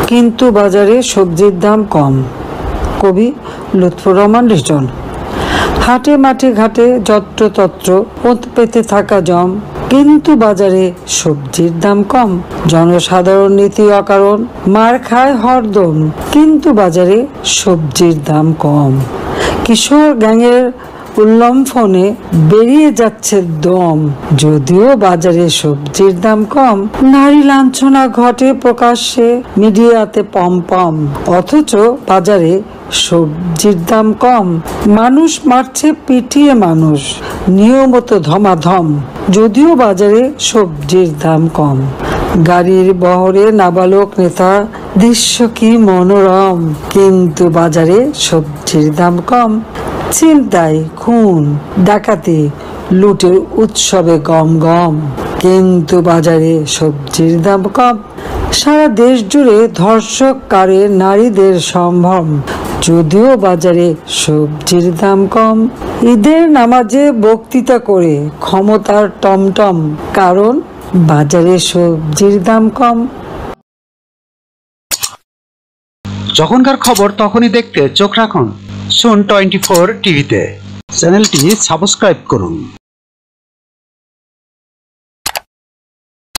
কিন্তু বাজারে সবজির দাম কম। কবি লুৎফর রহমান লিটন। হাটে মাঠে ঘাটে যত্রতত্র ওত পেতে থাকা জম, কিন্তু বাজারে সবজির দাম কম। জনসাধারণ নীতি অকারণ মার খায় হরদম, কিন্তু বাজারে সবজির দাম কম। কিশোর গ্যাংয়ের উল্লম্ফনে বেরিয়ে যাচ্ছে দম, যদিও বাজারে সবজির দাম কম। নারী লাঞ্ছনা ঘটে প্রকাশ্যে মিডিয়াতে পম, অথচ বাজারে সবজির দাম কম। মানুষ মারছে পিটিয়ে মানুষ নিয়মিত ধমাধম, যদিও বাজারে সবজির দাম কম। গাড়ির বহরে নাবালক নেতা, দৃশ্য কি মনোরম, কিন্তু বাজারে সবজির দাম কম। ছিনতাই, খুন, ডাকাতি, লুটের উৎসবে গম গম, কিন্তু বাজারে সবজির দাম কম। সারা দেশ জুড়ে ধর্ষক কারে নারীদের সম্ভ্রম, যদিও বাজারে সবজির দাম কম। ঈদের নামাজে বক্তৃতা করে ক্ষমতার টমটম, কারণ বাজারে সবজির দাম কম। যখনকার খবর তখনই দেখতে চোখ রাখুন সুন 24 টিভিতে। চ্যানেলটি সাবস্ক্রাইব করুন।